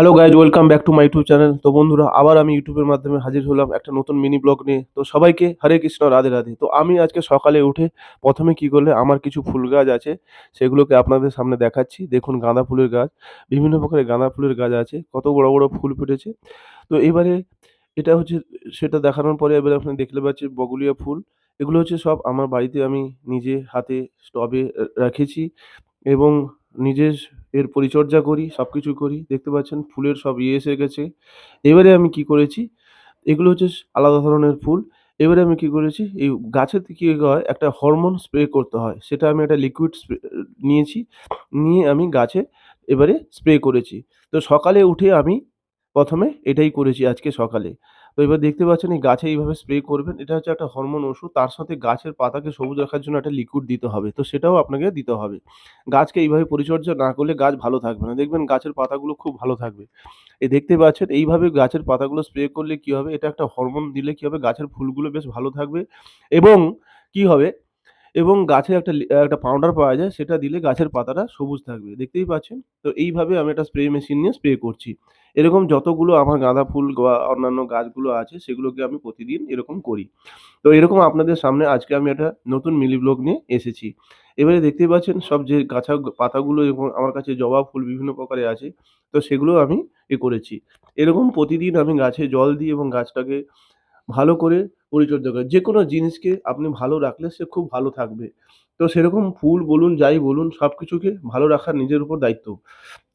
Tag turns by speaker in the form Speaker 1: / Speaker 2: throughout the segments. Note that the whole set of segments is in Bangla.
Speaker 1: Hello guys, welcome back to my YouTube channel. তো বন্ধুরা, আবার আমি ইউটিউবের মাধ্যমে হাজির হলাম একটা নতুন মিনি ব্লগ নিয়ে। তো সবাইকে হরে কৃষ্ণ, রাধে রাধে। তো আমি আজকে সকালে উঠে প্রথমে কি করলে, আমার কিছু ফুল গাছ আছে, সেগুলোকে আপনাদের সামনে দেখাচ্ছি। দেখুন, গাঁদা ফুলের গাছ, বিভিন্ন প্রকারের গাঁদা ফুলের গাছ আছে, কত বড় বড় ফুল ফুটেছে। তো এবারে এটা হচ্ছে, সেটা দেখানোর পরে এবারে আপনি দেখতে পাচ্ছেন বগলিয়া ফুল। এগুলো হচ্ছে সব আমার বাড়িতে আমি নিজে হাতে টবে রেখেছি এবং নিজে এর পরিচর্যা করি, সবকিছু করি। দেখতে পাচ্ছেন ফুলের সব এসে গেছে। এবারে আমি কি করেছি, এগুলো হচ্ছে আলাদা ধরনের ফুল। এবারে আমি কি করেছি, এই গাছেতে কি হয়, একটা হরমোন স্প্রে করতে হয়। সেটা আমি একটা লিকুইড স্প্রে নিয়েছি। নিয়ে আমি গাছে এবারে স্প্রে করেছি। তো সকালে উঠে আমি ১ম এ এটাই করেছি আজকে সকালে। তো এবার দেখতে পাচ্ছেন এই গাছে এইভাবে স্প্রে করবেন। এটা হচ্ছে একটা হরমোন ওষুধ। তার সাথে গাছের পাতাকে সবুজ রাখার জন্য একটা লিকুইড দিতে হবে। তো সেটাও আপনাকে দিতে হবে। গাছকে এইভাবে পরিচর্যা না করলে গাছ ভালো থাকবে না। দেখবেন গাছের পাতাগুলো খুব ভালো থাকবে। এই দেখতে পাচ্ছেন এইভাবে গাছের পাতাগুলো স্প্রে করলে কি হবে, এটা একটা হরমোন দিলে কি হবে, গাছের ফুলগুলো বেশ ভালো থাকবে এবং কি হবে, এবং গাছে একটা পাউডার পাওয়া যায়, সেটা দিলে গাছের পাতাটা সবুজ থাকবে। দেখতেই পাচ্ছেন। তো এইভাবে আমি একটা স্প্রে মেশিন নিয়ে স্প্রে করছি। এরকম যতগুলো আমার গাঁদা ফুল বা অন্যান্য গাছগুলো আছে, সেগুলোকে আমি প্রতিদিন এরকম করি। তো এরকম আপনাদের সামনে আজকে আমি একটা নতুন মিনি ব্লগ নিয়ে এসেছি। এবারে দেখতেই পাচ্ছেন সব যে পাতাগুলো, এবং আমার কাছে জবা ফুল বিভিন্ন প্রকারের আছে। তো সেগুলো আমি করেছি। এরকম প্রতিদিন আমি গাছে জল দিই এবং গাছটাকে ভালো করে পরিচর্যা করি। যেকোনো জিনিসকে আপনি ভালো রাখলে সে খুব ভালো থাকবে। তো সেরকম ফুল বলুন, যাই বলুন, সবকিছুকে ভালো রাখা নিজের উপর দায়িত্ব।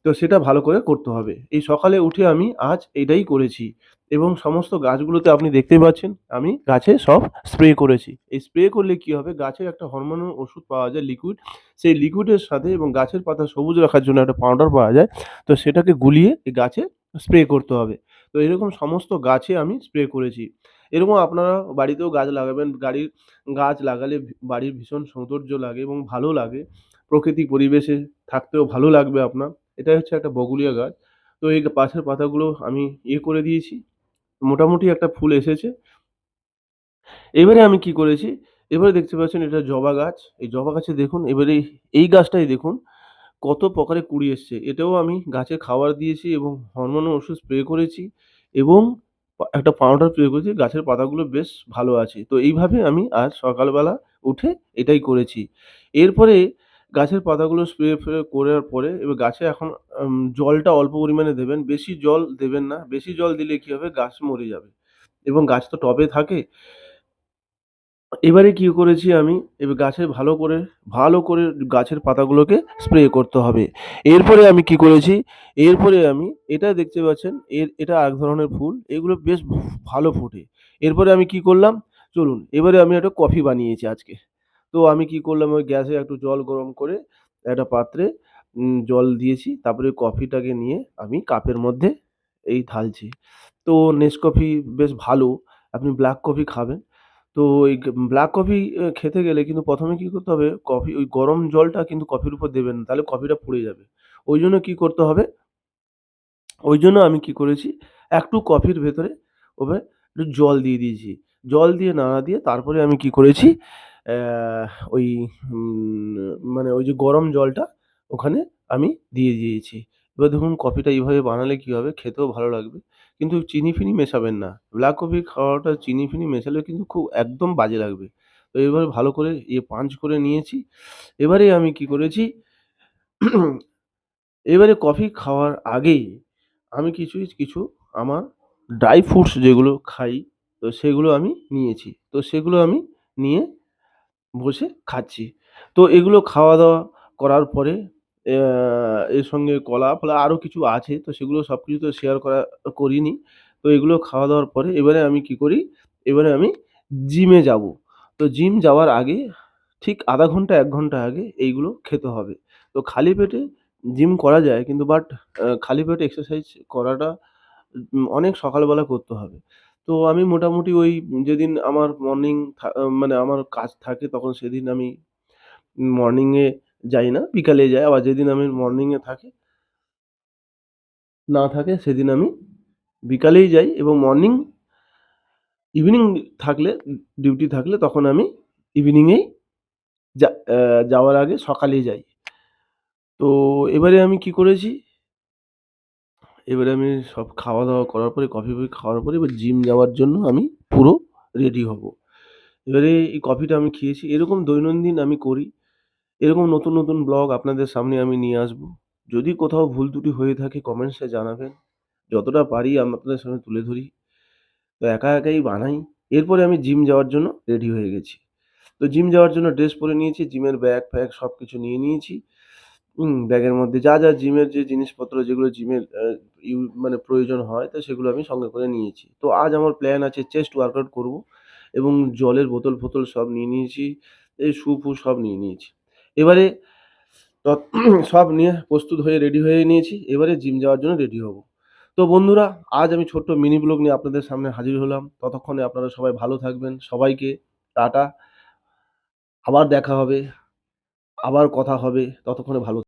Speaker 1: তো সেটা ভালো করে করতে হবে। এই সকালে উঠে আমি আজ এটাই করেছি এবং সমস্ত গাছগুলোতে আপনি দেখতেই পাচ্ছেন আমি গাছে সব স্প্রে করেছি। এই স্প্রে করলে কি হবে, গাছের একটা হরমোনাল ওষুধ পাওয়া যায় লিকুইড। সেই লিকুইডের সাথে এবং গাছের পাতা সবুজ রাখার জন্য একটা পাউডার পাওয়া যায়। তো সেটাকে গুলিয়ে এই গাছে স্প্রে করতে হবে। তো এরকম সমস্ত গাছে আমি স্প্রে করেছি। এরকম আপনারা বাড়িতেও গাছ লাগাবেন। গাছ লাগালে বাড়ির ভীষণ সৌন্দর্য লাগে এবং ভালো লাগে। প্রাকৃতিক পরিবেশে থাকতেও ভালো লাগবে আপনার। এটা হচ্ছে একটা বগুলিয়া গাছ। তো এই গাছের পাতাগুলো আমি করে দিয়েছি। মোটামুটি একটা ফুল এসেছে। এবারে আমি কি করেছি, এবারে দেখতে পাচ্ছেন এটা জবা গাছ। এই জবা গাছে দেখুন, এবারে এই গাছটাই দেখুন কত প্রকারে কুড়ি এসছে। এটাও আমি গাছে খাবার দিয়েছি এবং হরমোনাল ওষুধ স্প্রে করেছি এবং একটা পাউডার স্প্রে করেছি। গাছের পাতাগুলো বেশ ভালো আছে। তো এইভাবে আমি আজ সকালবেলা উঠে এটাই করেছি। এরপরে গাছের পাতাগুলো স্প্রে করার পরে এবার গাছে এখন জলটা অল্প পরিমাণে দেবেন। বেশি জল দেবেন না। বেশি জল দিলে কি হবে, গাছ মরে যাবে এবং গাছ তো টবে থাকে। এবারে কি করেছি আমি, এবার গাছে ভালো করে গাছের পাতাগুলোকে স্প্রে করতে হবে। এরপরে আমি কি করেছি, এরপরে আমি এটা দেখতে পাচ্ছেন, এটা এক ধরনের ফুল। এগুলো বেশ ভালো ফোটে। এরপরে আমি কি করলাম, চলুন এবারে আমি একটা কফি বানিয়েছি আজকে। তো আমি কি করলাম, ওই গ্যাসে একটু জল গরম করে একটা পাত্রে জল দিয়েছি। তারপরে কফিটাকে নিয়ে আমি কাপের মধ্যে ঢালছি। তো নেসকফি বেশ ভালো। আপনি ব্লাক কফি খাবেন। তো এই ব্লাক কফি খেতে গেলে কিন্তু ১ম এ কি করতে হবে, ওই গরম জলটা কিন্তু কফির উপর দেবেন না। তাহলে কফিটা পুড়ে যাবে। ওইজন্য কি করতে হবে, ওইজন্য আমি কি করেছি, একটু কফির ভেতরে ওভাবে একটু জল দিয়ে দিয়েছি। জল দিয়ে নাড়া দিয়ে তারপরে আমি কি করেছি, ওই মানে ওই যে গরম জলটা ওখানে আমি দিয়ে দিয়েছি। এবার দেখুন কফিটা এইভাবে বানালে কি হবে, খেতেও ভালো লাগবে। কিন্তু চিনি-ফিনি মেশাবেন না। ব্লাক কফি খাওয়াটা চিনি-ফিনি মেশালে কিন্তু খুব একদম বাজে লাগবে। তো এভাবে ভালো করে পাঞ্চ করে নিয়েছি। এবারে আমি কি করেছি, এবারে কফি খাওয়ার আগেই আমি কিছু আমার ড্রাই ফ্রুটস যেগুলো খাই, তো সেগুলো আমি নিয়েছি। তো সেগুলো আমি নিয়ে বসে খাচ্ছি। তো এগুলো খাওয়া-দাওয়া করার পরে এর সঙ্গে কলা-ফলা আরো কিছু আছে। তো সেগুলো সবকিছু তো শেয়ার করিনি। তো এগুলো খাওয়া-দাওয়ার পরে এবারে আমি কি করি, এবারে আমি জিমে যাবো। তো জিম যাওয়ার আগে ঠিক ০.৫ ঘন্টা ১ ঘন্টা আগে এইগুলো খেতে হবে। তো খালি পেটে জিম করা যায়, কিন্তু খালি পেটে এক্সারসাইজ করাটা অনেক সকালবেলা করতে হবে। তো আমি মোটামুটি ওই যেদিন আমার মানে আমার কাজ থাকে, তখন সেদিন আমি মর্নিং এ যাই না, বিকালে যাই। আবার যেদিন আমি মর্নিং এ না থাকে সেদিন আমি বিকালেই যাই এবং ইভিনিং থাকলে, ডিউটি থাকলে তখন আমি ইভিনিং এই যাওয়ার আগে সকালেই যাই। তো এবারে আমি কি করেছি, এবারে আমি সব খাওয়া-দাওয়া করার পরে, কফি-টফি খাওয়ার পরে এবার জিম যাওয়ার জন্য আমি পুরো রেডি হব। এবারে এই কফিটা আমি খেয়েছি। এরকম দৈনন্দিন আমি করি। এরকম নতুন, নতুন ব্লগ আপনাদের সামনে আমি নিয়ে আসবো। যদি কোথাও ভুল ত্রুটি হয়ে থাকে কমেন্টসে জানাবেন। যতটা পারি আমি আপনাদের সামনে তুলে ধরি। তো একা একাই বানাই। এরপরে আমি জিম যাওয়ার জন্য রেডি হয়ে গেছি। তো জিম যাওয়ার জন্য ড্রেস পরে নিয়েছি। জিমের ব্যাগ-ফ্যাগ সবকিছু নিয়ে নিয়েছি। ব্যাগের মধ্যে যা জিমের যে জিনিসপত্র যেগুলো জিমের মানে প্রয়োজন হয় তো সেগুলো আমি সঙ্গে করে নিয়েছি। তো আজ আমার প্ল্যান আছে চেস্ট ওয়ার্কআউট করবো এবং জলের বোতল-ফোতল সব নিয়ে নিয়েছি। এই শু-ফু সব নিয়ে নিয়েছি। এবারে তত সব নিয়ে প্রস্তুত হয়ে রেডি হয়ে নিয়েছি। এবারে জিম যাওয়ার জন্য রেডি হবো। তো বন্ধুরা আজ আমি ছোট্ট মিনি ব্লগ নিয়ে আপনাদের সামনে হাজির হলাম। ততক্ষণে আপনারা সবাই ভালো থাকবেন। সবাইকে টাটা। আবার দেখা হবে, আবার কথা হবে। ততক্ষণে ভালো